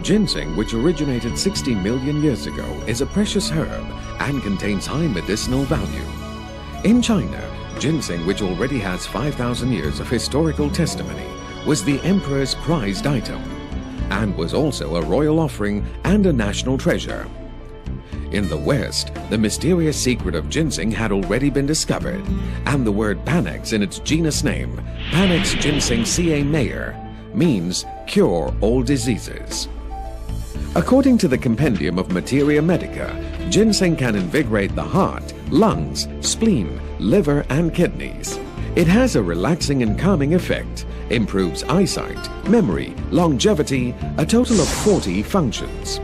Ginseng, which originated 60 million years ago, is a precious herb and contains high medicinal value. In China, ginseng, which already has 5,000 years of historical testimony, was the emperor's prized item and was also a royal offering and a national treasure. In the West, the mysterious secret of ginseng had already been discovered, and the word Panax in its genus name, Panax Ginsengcae Meyer, means cure all diseases. According to the Compendium of Materia Medica, ginseng can invigorate the heart, lungs, spleen, liver, and kidneys. It has a relaxing and calming effect, improves eyesight, memory, longevity, a total of 40 functions.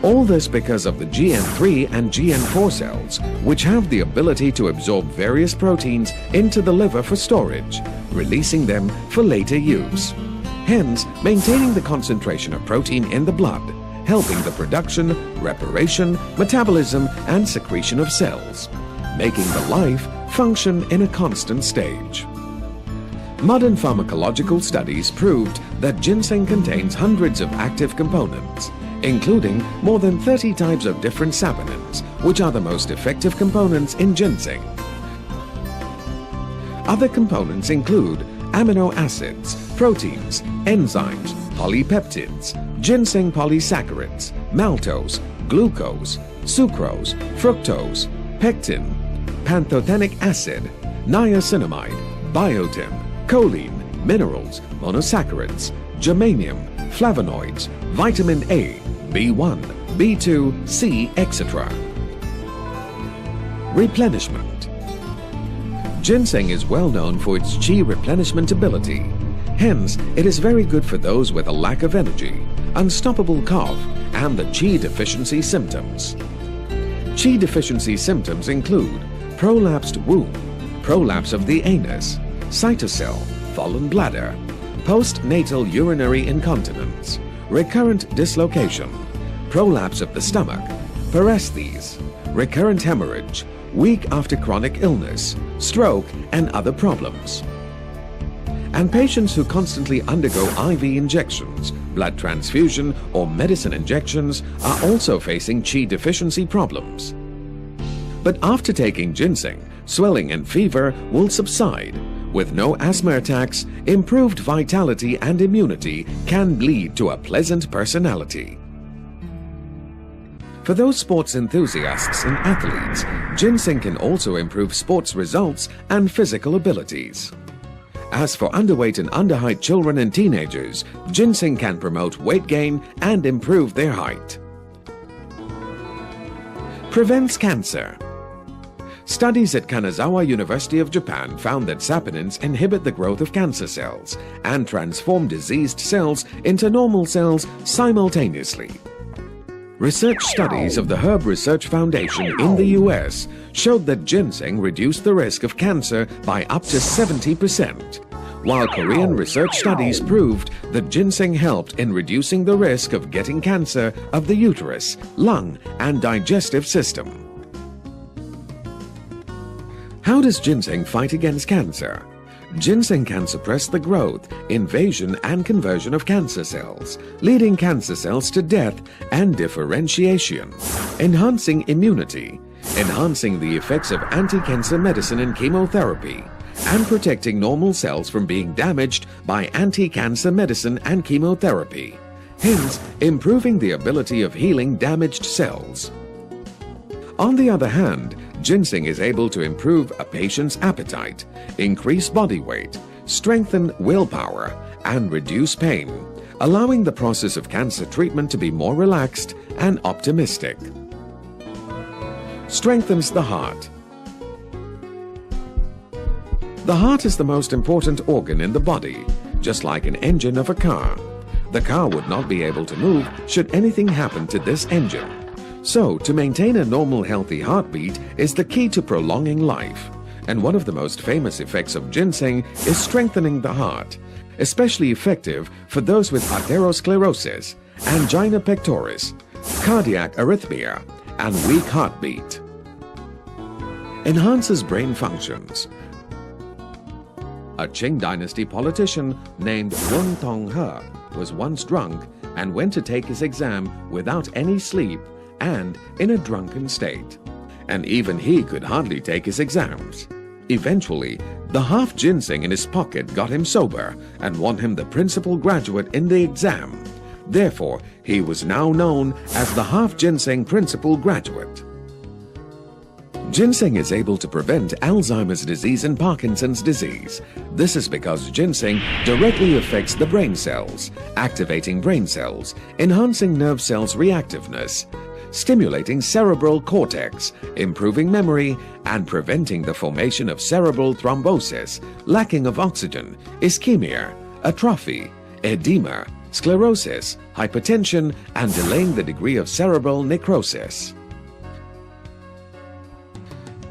All this because of the GN3 and GN4 cells, which have the ability to absorb various proteins into the liver for storage, releasing them for later use. Hence, maintaining the concentration of protein in the blood, helping the production, reparation, metabolism, and secretion of cells, making the life function in a constant stage. Modern pharmacological studies proved that ginseng contains hundreds of active components, including more than 30 types of different saponins, which are the most effective components in ginseng. Other components include amino acids, proteins, enzymes, polypeptids, ginseng polysaccharides, maltose, glucose, sucrose, fructose, pectin, pantothenic acid, niacinamide, biotin, choline, minerals, monosaccharides, germanium, flavonoids, vitamin A, B1, B2, C, etc. Replenishment. Ginseng is well known for its qi replenishment ability. Hence, it is very good for those with a lack of energy, unstoppable cough, and the qi deficiency symptoms. Qi deficiency symptoms include prolapsed womb, prolapse of the anus, cytocele, fallen bladder, postnatal urinary incontinence, recurrent dislocation, prolapse of the stomach, paresthese, recurrent hemorrhage, weak after chronic illness, stroke, and other problems. And patients who constantly undergo IV injections, blood transfusion, or medicine injections are also facing qi deficiency problems. But after taking ginseng, swelling and fever will subside. With no asthma attacks, improved vitality and immunity can lead to a pleasant personality. For those sports enthusiasts and athletes, ginseng can also improve sports results and physical abilities. As for underweight and underheight children and teenagers, ginseng can promote weight gain and improve their height. Prevents cancer. Studies at Kanazawa University of Japan found that saponins inhibit the growth of cancer cells and transform diseased cells into normal cells simultaneously. Research studies of the Herb Research Foundation in the US showed that ginseng reduced the risk of cancer by up to 70%, while Korean research studies proved that ginseng helped in reducing the risk of getting cancer of the uterus, lung, and digestive system. How does ginseng fight against cancer? Ginseng can suppress the growth, invasion, and conversion of cancer cells, leading cancer cells to death and differentiation, enhancing immunity, enhancing the effects of anti-cancer medicine and chemotherapy, and protecting normal cells from being damaged by anti-cancer medicine and chemotherapy, hence improving the ability of healing damaged cells. On the other hand, ginseng is able to improve a patient's appetite, increase body weight, strengthen willpower, and reduce pain, allowing the process of cancer treatment to be more relaxed and optimistic. Strengthens the heart. The heart is the most important organ in the body, just like an engine of a car. The car would not be able to move should anything happen to this engine. So, to maintain a normal healthy heartbeat is the key to prolonging life. And one of the most famous effects of ginseng is strengthening the heart, especially effective for those with atherosclerosis, angina pectoris, cardiac arrhythmia, and weak heartbeat. enhances brain functions. A Qing dynasty politician named Wen Tonghe was once drunk and went to take his exam without any sleep and in a drunken state. And even he could hardly take his exams. Eventually, the half ginseng in his pocket got him sober and won him the principal graduate in the exam. Therefore, he was now known as the half ginseng principal graduate. Ginseng is able to prevent Alzheimer's disease and Parkinson's disease. This is because ginseng directly affects the brain cells, activating brain cells, enhancing nerve cells' reactiveness, stimulating cerebral cortex, improving memory, and preventing the formation of cerebral thrombosis, lacking of oxygen, ischemia, atrophy, edema, sclerosis, hypertension, and delaying the degree of cerebral necrosis.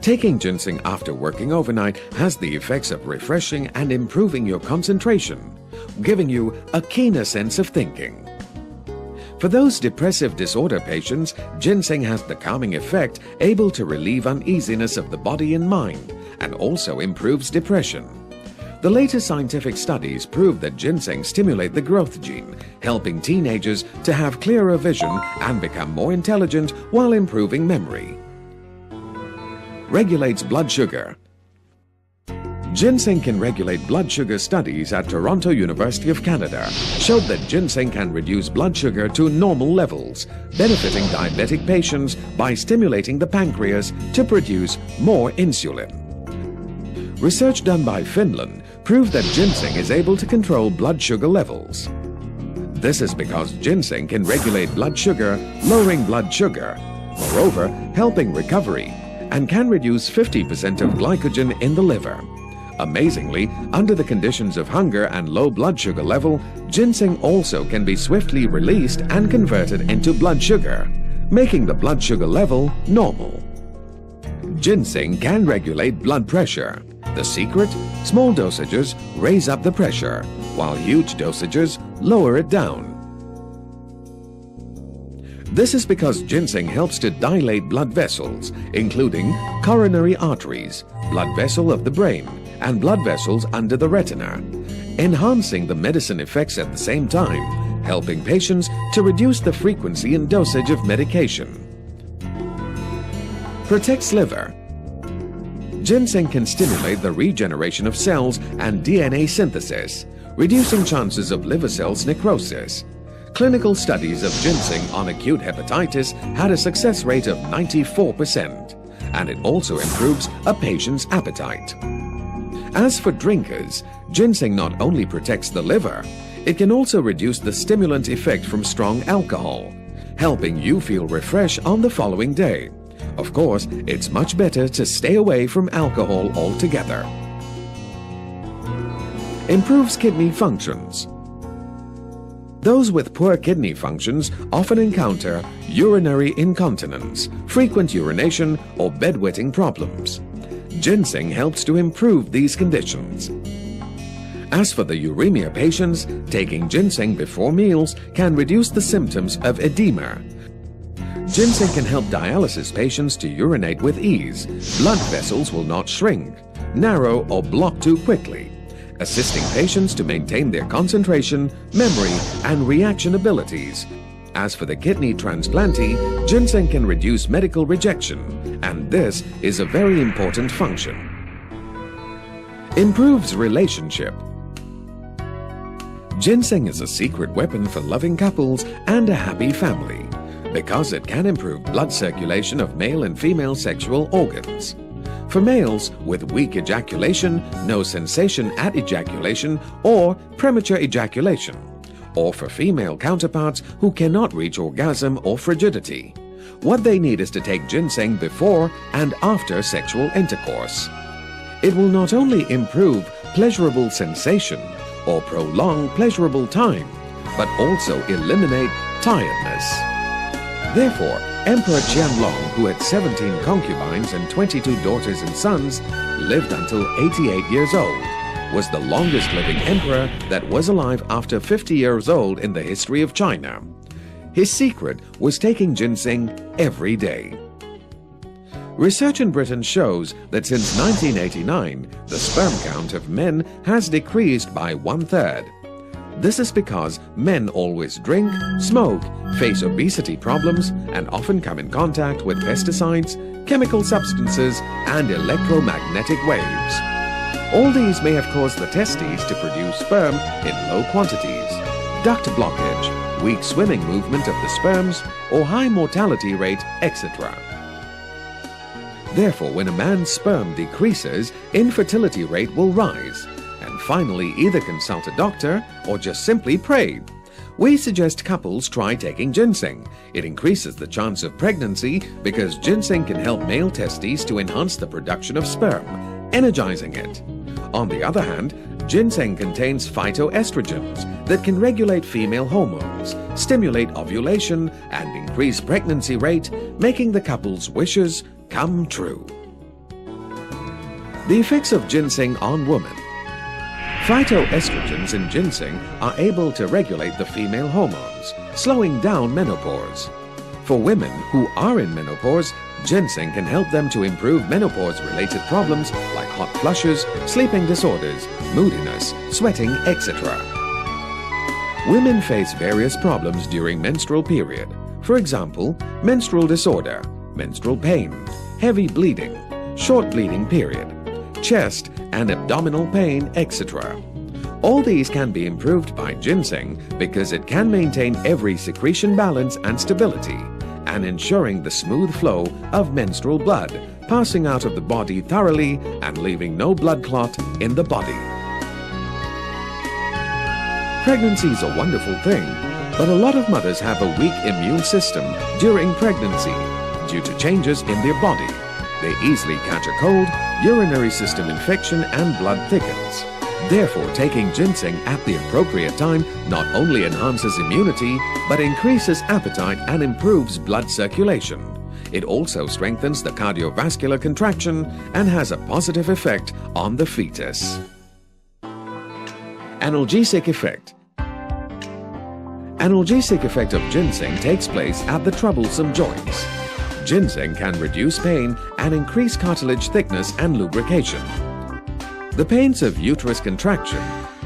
Taking ginseng after working overnight has the effects of refreshing and improving your concentration, giving you a keener sense of thinking. For those depressive disorder patients, ginseng has the calming effect able to relieve uneasiness of the body and mind, and also improves depression. The latest scientific studies prove that ginseng stimulate the growth gene, helping teenagers to have clearer vision and become more intelligent while improving memory. Regulates blood sugar. Ginseng can regulate blood sugar. Studies at Toronto University of Canada showed that ginseng can reduce blood sugar to normal levels, benefiting diabetic patients by stimulating the pancreas to produce more insulin. Research done by Finland proved that ginseng is able to control blood sugar levels. This is because ginseng can regulate blood sugar, lowering blood sugar, moreover helping recovery, and can reduce 50% of glycogen in the liver. Amazingly, under the conditions of hunger and low blood sugar level, ginseng also can be swiftly released and converted into blood sugar, making the blood sugar level normal. Ginseng can regulate blood pressure. The secret? Small dosages raise up the pressure, while huge dosages lower it down. This is because ginseng helps to dilate blood vessels, including coronary arteries, blood vessel of the brain, and blood vessels under the retina, enhancing the medicine effects at the same time, helping patients to reduce the frequency and dosage of medication. Protects liver. Ginseng can stimulate the regeneration of cells and DNA synthesis, reducing chances of liver cells necrosis. Clinical studies of ginseng on acute hepatitis had a success rate of 94%, and it also improves a patient's appetite. As for drinkers, ginseng not only protects the liver, it can also reduce the stimulant effect from strong alcohol, helping you feel refreshed on the following day. Of course, it's much better to stay away from alcohol altogether. Improves kidney functions. Those with poor kidney functions often encounter urinary incontinence, frequent urination, or bedwetting problems. Ginseng helps to improve these conditions. As for the uremia patients, taking ginseng before meals can reduce the symptoms of edema. Ginseng can help dialysis patients to urinate with ease. Blood vessels will not shrink, narrow, or block too quickly, assisting patients to maintain their concentration, memory, and reaction abilities. As for the kidney transplantee, ginseng can reduce medical rejection, and this is a very important function. Improves relationship. Ginseng is a secret weapon for loving couples and a happy family, because it can improve blood circulation of male and female sexual organs. For males with weak ejaculation, no sensation at ejaculation, or premature ejaculation, or for female counterparts who cannot reach orgasm or frigidity, what they need is to take ginseng before and after sexual intercourse. It will not only improve pleasurable sensation or prolong pleasurable time, but also eliminate tiredness. Therefore, Emperor Qianlong, who had 17 concubines and 22 daughters and sons, lived until 88 years old, was the longest living emperor that was alive after 50 years old in the history of China. His secret was taking ginseng every day. Research in Britain shows that since 1989, the sperm count of men has decreased by 1/3. This is because men always drink, smoke, face obesity problems, and often come in contact with pesticides, chemical substances, and electromagnetic waves. All these may have caused the testes to produce sperm in low quantities, duct blockage, weak swimming movement of the sperms, or high mortality rate, etc. Therefore, when a man's sperm decreases, infertility rate will rise. And finally, either consult a doctor or just simply pray. We suggest couples try taking ginseng. It increases the chance of pregnancy because ginseng can help male testes to enhance the production of sperm, energizing it. On the other hand, ginseng contains phytoestrogens that can regulate female hormones, stimulate ovulation, and increase pregnancy rate, making the couple's wishes come true. The effects of ginseng on women. Phytoestrogens in ginseng are able to regulate the female hormones, slowing down menopause. For women who are in menopause, ginseng can help them to improve menopause-related problems like hot flushes, sleeping disorders, moodiness, sweating, etc. Women face various problems during menstrual period. For example, menstrual disorder, menstrual pain, heavy bleeding, short bleeding period, chest and abdominal pain, etc. All these can be improved by ginseng because it can maintain every secretion balance and stability, and ensuring the smooth flow of menstrual blood, passing out of the body thoroughly and leaving no blood clot in the body. Pregnancy is a wonderful thing, but a lot of mothers have a weak immune system during pregnancy due to changes in their body. They easily catch a cold, urinary system infection, and blood thickens. Therefore, taking ginseng at the appropriate time not only enhances immunity, but increases appetite and improves blood circulation. It also strengthens the cardiovascular contraction and has a positive effect on the fetus. Analgesic Effect. Analgesic effect of ginseng takes place at the troublesome joints. Ginseng can reduce pain and increase cartilage thickness and lubrication. The pains of uterus contraction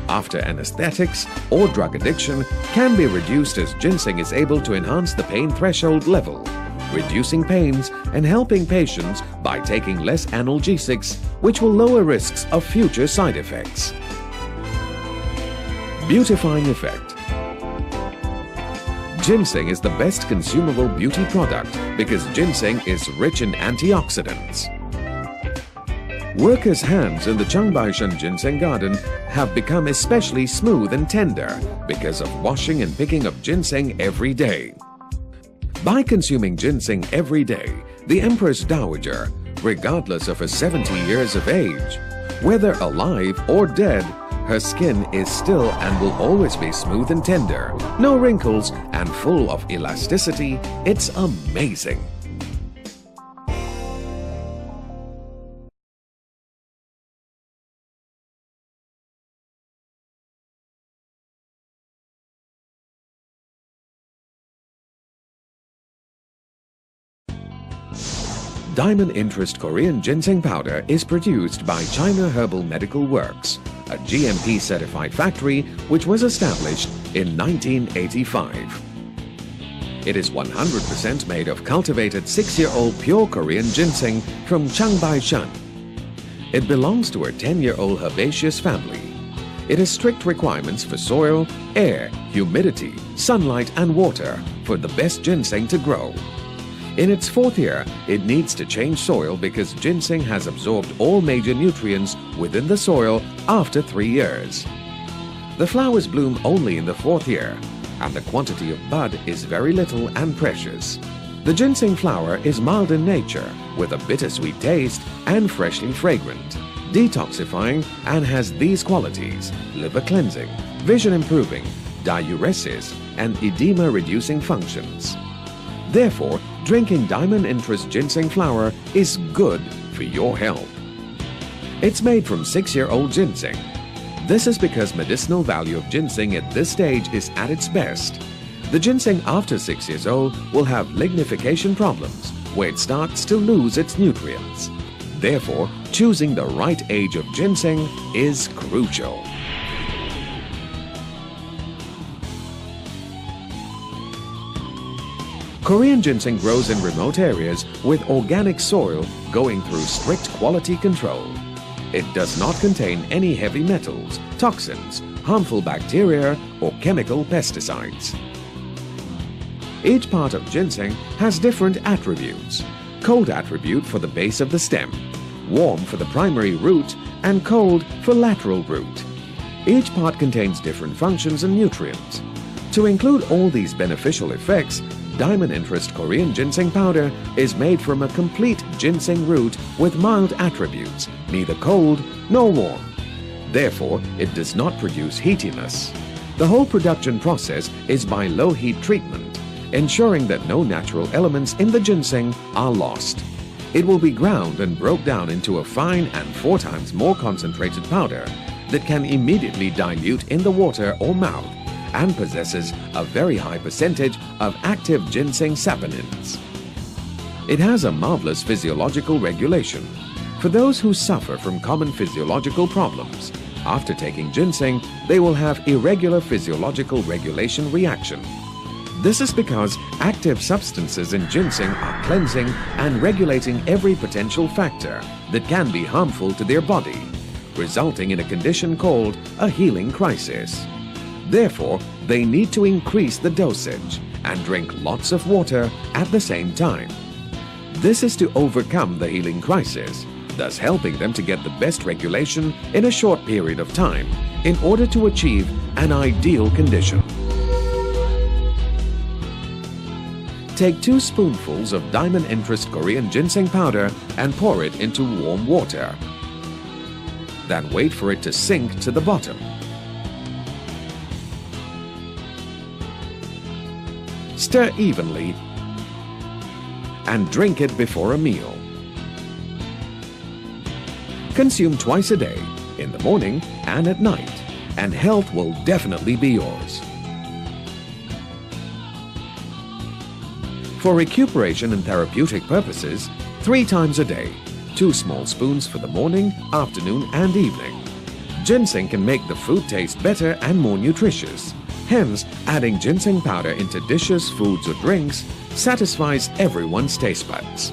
after anesthetics or drug addiction can be reduced as ginseng is able to enhance the pain threshold level, reducing pains and helping patients by taking less analgesics, which will lower risks of future side effects. Beautifying Effect. Ginseng is the best consumable beauty product because ginseng is rich in antioxidants. Workers' hands in the Changbaishan ginseng garden have become especially smooth and tender because of washing and picking of ginseng every day. By consuming ginseng every day, the Empress Dowager, regardless of her 70 years of age, whether alive or dead, her skin is still and will always be smooth and tender, no wrinkles, and full of elasticity. It's amazing. Diamond Interest Korean Ginseng Powder is produced by China Herbal Medical Works, a GMP-certified factory which was established in 1985. It is 100% made of cultivated 6-year-old pure Korean ginseng from Changbaishan. It belongs to a 10-year-old herbaceous family. It has strict requirements for soil, air, humidity, sunlight, and water for the best ginseng to grow. In its 4th year, it needs to change soil because ginseng has absorbed all major nutrients within the soil after 3 years. The flowers bloom only in the 4th year, and the quantity of bud is very little and precious. The ginseng flower is mild in nature, with a bittersweet taste and freshly fragrant, detoxifying, and has these qualities: liver cleansing, vision improving, diuresis, and edema reducing functions. Therefore, drinking Diamond Interest ginseng flower is good for your health. It's made from 6-year-old ginseng. This is because medicinal value of ginseng at this stage is at its best. The ginseng after 6 years old will have lignification problems, where it starts to lose its nutrients. Therefore, choosing the right age of ginseng is crucial. Korean ginseng grows in remote areas with organic soil going through strict quality control. It does not contain any heavy metals, toxins, harmful bacteria, or chemical pesticides. Each part of ginseng has different attributes. Cold attribute for the base of the stem, warm for the primary root, and cold for lateral root. Each part contains different functions and nutrients. To include all these beneficial effects, Diamond Interest Korean ginseng powder is made from a complete ginseng root with mild attributes, neither cold nor warm. Therefore, it does not produce heatiness. The whole production process is by low heat treatment, ensuring that no natural elements in the ginseng are lost. It will be ground and broke down into a fine and 4 times more concentrated powder that can immediately dilute in the water or mouth, and possesses a very high percentage of active ginseng saponins. It has a marvelous physiological regulation. For those who suffer from common physiological problems, after taking ginseng, they will have irregular physiological regulation reaction. This is because active substances in ginseng are cleansing and regulating every potential factor that can be harmful to their body, resulting in a condition called a healing crisis. Therefore, they need to increase the dosage and drink lots of water at the same time. This is to overcome the healing crisis, thus helping them to get the best regulation in a short period of time in order to achieve an ideal condition. Take 2 spoonfuls of Diamond Interest Korean ginseng powder and pour it into warm water. Then wait for it to sink to the bottom. Stir evenly and drink it before a meal. Consume twice a day, in the morning and at night, and health will definitely be yours. For recuperation and therapeutic purposes, 3 times a day, 2 small spoons for the morning, afternoon and evening. Ginseng can make the food taste better and more nutritious. Hence, adding ginseng powder into dishes, foods or drinks satisfies everyone's taste buds.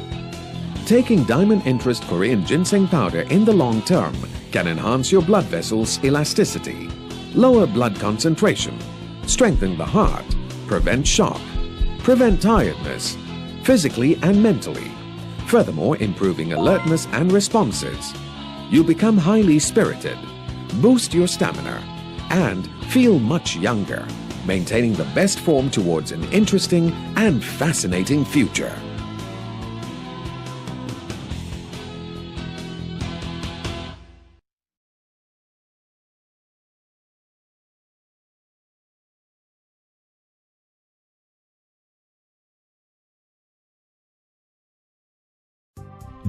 Taking Diamond Interest Korean ginseng powder in the long term can enhance your blood vessels' elasticity, lower blood concentration, strengthen the heart, prevent shock, prevent tiredness, physically and mentally, furthermore improving alertness and responses. You become highly spirited, boost your stamina, and feel much younger, maintaining the best form towards an interesting and fascinating future.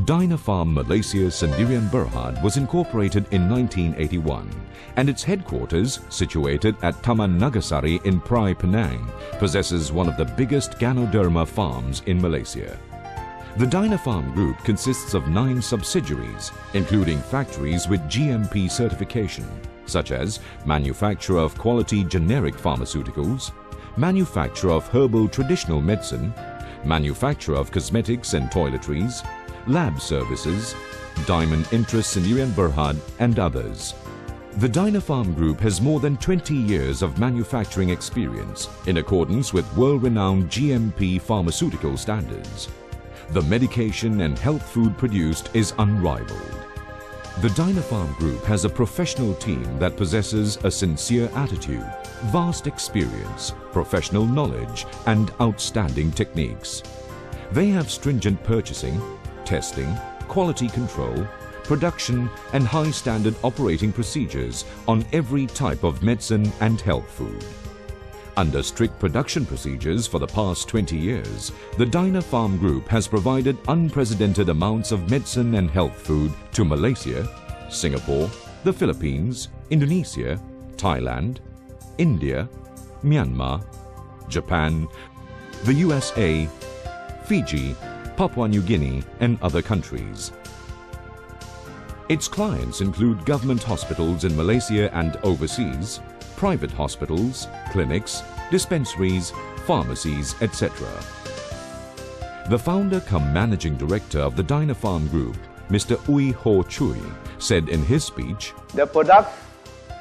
Dynafarm Malaysia Sendirian Berhad was incorporated in 1981, and its headquarters, situated at Taman Nagasari in Prai Penang, possesses one of the biggest Ganoderma farms in Malaysia. The Dynafarm Group consists of 9 subsidiaries, including factories with GMP certification, such as manufacturer of quality generic pharmaceuticals, manufacturer of herbal traditional medicine, manufacturer of cosmetics and toiletries, lab services, Diamond Interest Sendirian Berhad, and others. The Dynafarm Group has more than 20 years of manufacturing experience in accordance with world-renowned GMP pharmaceutical standards. The medication and health food produced is unrivaled. The Dynafarm Group has a professional team that possesses a sincere attitude, vast experience, professional knowledge, and outstanding techniques. They have stringent purchasing, testing, quality control, production, and high-standard operating procedures on every type of medicine and health food. Under strict production procedures for the past 20 years, the Dynafarm Group has provided unprecedented amounts of medicine and health food to Malaysia, Singapore, the Philippines, Indonesia, Thailand, India, Myanmar, Japan, the USA, Fiji, Papua New Guinea, and other countries. Its clients include government hospitals in Malaysia and overseas, private hospitals, clinics, dispensaries, pharmacies, etc. The founder cum managing director of the Dynapharm Group, Mr. Ui Ho Chui, said in his speech, "The products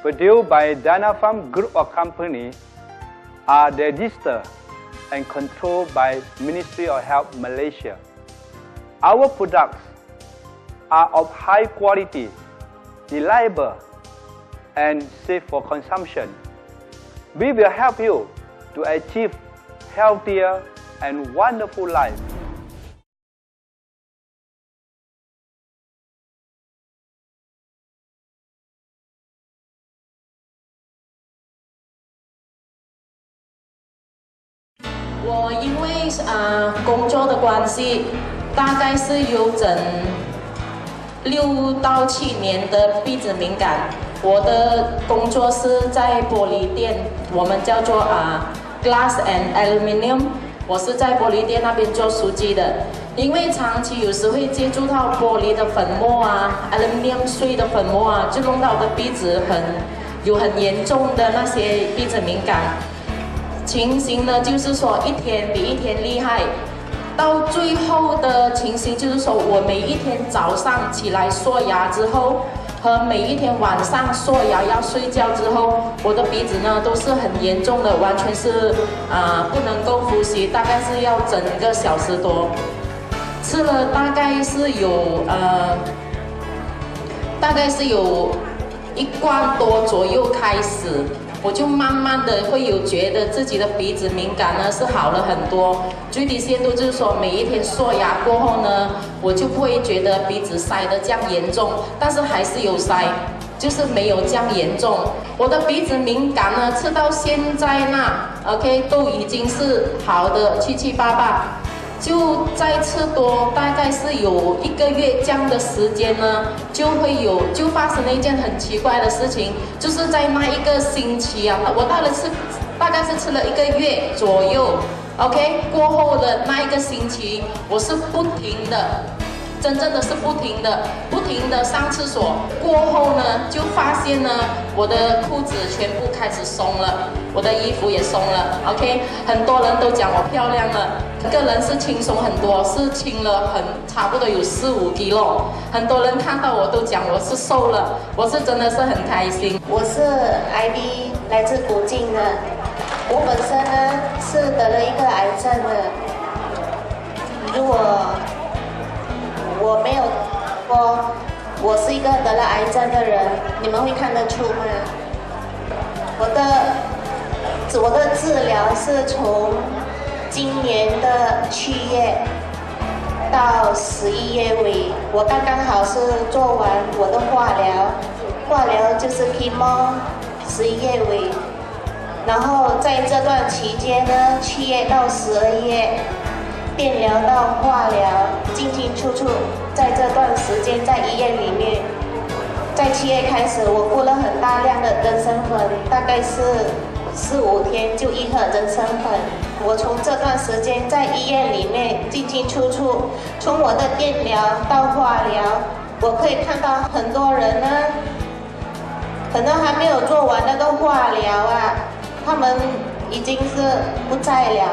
produced by Dynapharm Group of Companies are registered and controlled by Ministry of Health Malaysia. Our products are of high quality, reliable, and safe for consumption. We will help you to achieve healthier and wonderful life."我因为工作的关系，大概是有整6到7年的鼻子敏感。我的工作是在玻璃店，我们叫做glass and aluminium。我是在玻璃店那边做书记的。因为长期有时会接触到玻璃的粉末aluminium 碎的粉末就弄到我的鼻子很严重的那些鼻子敏感。情形呢，就是说一天比一天厉害，到最后的情形就是说，我每一天早上起来刷牙之后，和每一天晚上刷牙要睡觉之后，我的鼻子呢都是很严重的，完全是不能够呼吸，大概是要整1个小时多。吃了大概是有1罐多左右开始。我就慢慢的会有觉得自己的鼻子敏感呢是好了很多，最低限度就是说每一天刷牙过后呢，我就不会觉得鼻子塞得这样严重，但是还是有塞，就是没有这样严重。我的鼻子敏感呢，吃到现在OK 都已经是好的七七八八。就再吃多，大概是有1个月这样的时间呢，就发生了一件很奇怪的事情，就是在那1个星期我大概是吃了1个月左右 ，OK 过后的那1个星期，我是不停的，真正的是不停的上厕所，过后呢，就发现呢，我的裤子全部开始松了，我的衣服也松了 ，OK， 很多人都讲我漂亮了。个人是轻松很多，是轻了差不多有4-5 kg， 很多人看到我都讲我是瘦了，我是真的是很开心。我是 IB， 来自古晋的，我本身呢是得了一个癌症的，如果我没有说我是一个得了癌症的人，你们会看得出吗？我的治疗是从今年的7月到11月尾，我刚好是做完我的化疗就是 chemo， 11月尾，然后在这段期间呢，7月到12月，电疗到化疗，进进出出，在这段时间在医院里面，在7月开始，我敷了很大量的人参粉，大概是4-5天就1盒人参粉。我从这段时间在医院里面进进出出，从我的电疗到化疗，我可以看到很多人呢，可能还没有做完那个化疗他们已经是不在了。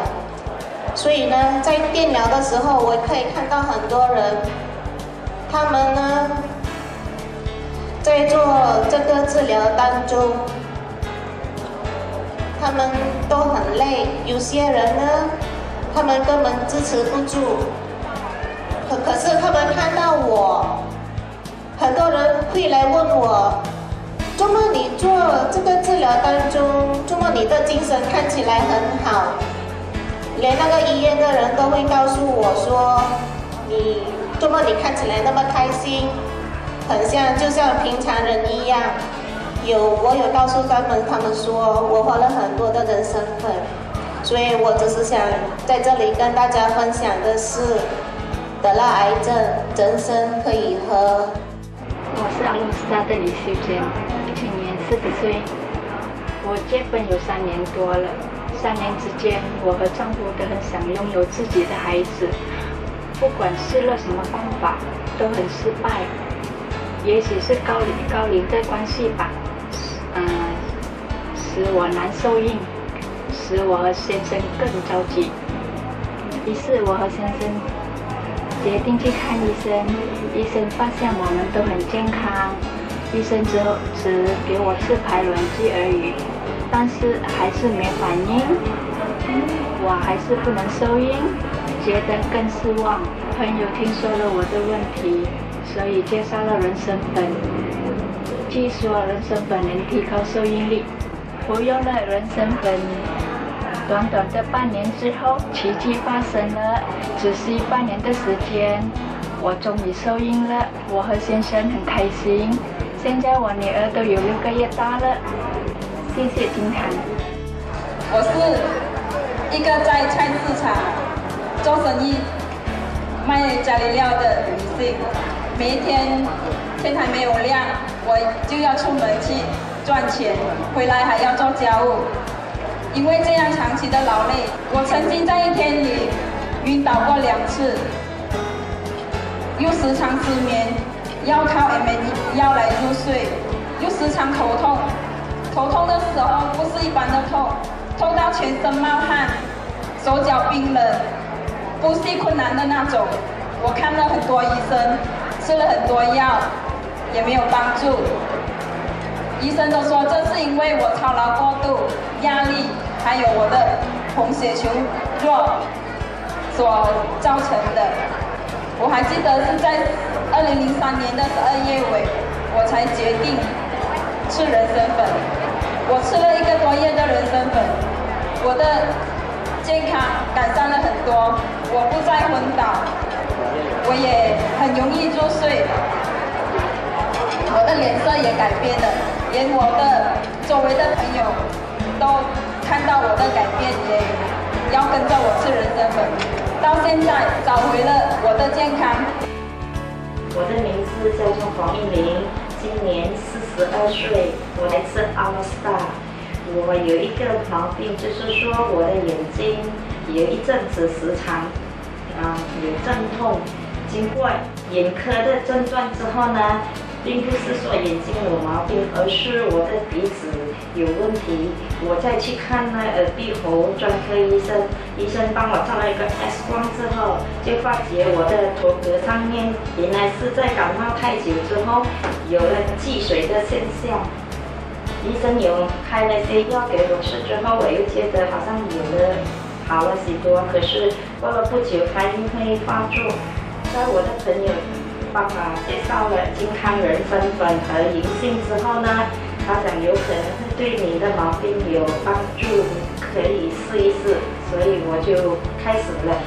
所以呢，在电疗的时候，我可以看到很多人，他们呢，在做这个治疗当中，他们都很累，有些人呢，他们根本支持不住。可是他们看到我，很多人会来问我，怎么你做这个治疗当中，怎么你的精神看起来很好？连那个医院的人都会告诉我说，怎么你看起来那么开心，很像就像平常人一样。我有告诉他们说我花了很多的人参粉，所以我只是想在这里跟大家分享的是，得了癌症，人参可以喝。我是阿鲁斯达的李秀娟，今年40岁，我结婚有3年多了。3年之间，我和丈夫都很想拥有自己的孩子。不管试了什么方法都很失败。也许是高龄的关系吧，使我难受孕，使我和先生更着急。于是我和先生决定去看医生，医生发现我们都很健康，医生只给我吃排卵剂而已，但是还是没反应，我还是不能受孕，觉得更失望。朋友听说了我的问题，所以介绍了人参粉，据说人参粉能提高受孕率。服用了人参粉，短短的半年之后，奇迹发生了。只需半年的时间，我终于受孕了。我和先生很开心。现在我女儿都有6个月大了。谢谢金堂。我是一个在菜市场做生意卖家里料的女性，每一天天还没有亮，我就要出门去赚钱，回来还要做家务。因为这样长期的劳累，我曾经在一天里晕倒过2次，又时常失眠，要靠 MN 药来入睡，又时常头痛。头痛的时候不是一般的痛，痛到全身冒汗，手脚冰冷，呼吸困难的那种。我看了很多医生，吃了很多药，也没有帮助。医生都说这是因为我操劳过度、压力，还有我的红血球弱所造成的。我还记得是在2003年的12月尾，我才决定吃人参粉。我吃了1个多月的人参粉，我的健康改善了很多，我不再昏倒，我也很容易入睡，我的脸色也改变了，连我的周围的朋友都看到我的改变，也要跟着我吃人参粉，到现在找回了我的健康。我的名字叫做黄一玲，今年42岁，我来自All-Star。我有一个毛病，就是说我的眼睛有一阵子时常有阵痛。经过眼科的诊断之后呢，并不是说眼睛有毛病，而是我的鼻子有问题。我再去看耳鼻喉专科医生，医生帮我照了一个 X 光之后，就发觉我的头壳上面原来是在感冒太久之后有了积水的现象。医生有开了些药给我吃之后，我又觉得好像好了许多，可是过了不久它又会发作。在我的朋友帮我介绍了健康人参粉和银杏之后呢，他讲有可能会对你的毛病有帮助，可以试一试，所以我就开始了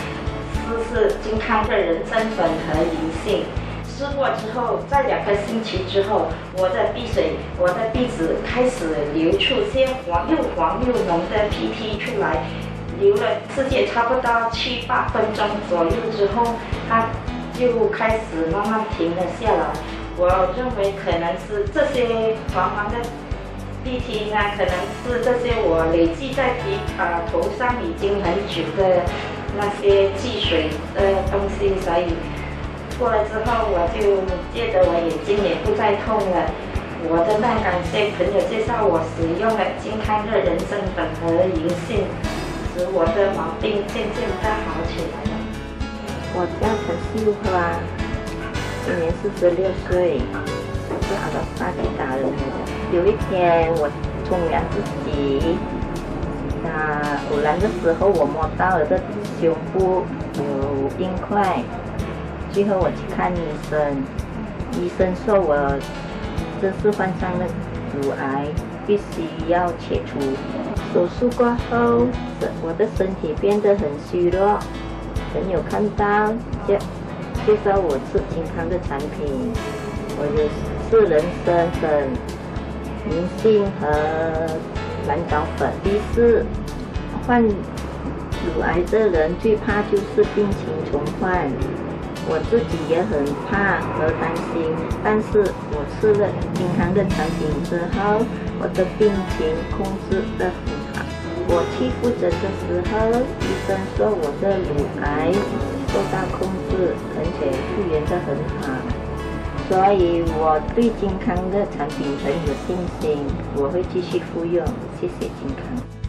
试健康的人参粉和银杏。试过之后，在2个星期之后，我的鼻子开始流出些黄又浓的鼻涕出来，流了时间差不多7、8分钟左右之后，它就开始慢慢停了下来。我认为可能是这些黄的鼻涕呢，可能是这些我累积在头上已经很久的那些积水的东西，所以过了之后我就觉得我眼睛也不再痛了。我真的感谢朋友介绍我使用了健康的人参粉和银杏，使我的毛病渐渐的好起来了。我叫陈秀花，今年46岁，是All-Star的达人来的。有一天我冲凉自己，偶然的时候我摸到我的胸部有硬块，最后我去看医生，医生说我这是患上了乳癌，必须要切除。手术过后，我的身体变得很虚弱。朋友看到介绍我吃健康的产品，我就吃人参粉、银杏和蓝藻粉。于是患乳癌的人最怕就是病情重患，我自己也很怕和担心，但是我吃了健康的产品之后，我的病情控制得很好。我去复诊的时候，医生说我的乳癌受到控制，而且复原得很好，所以我对健康的产品很有信心，我会继续服用。谢谢健康。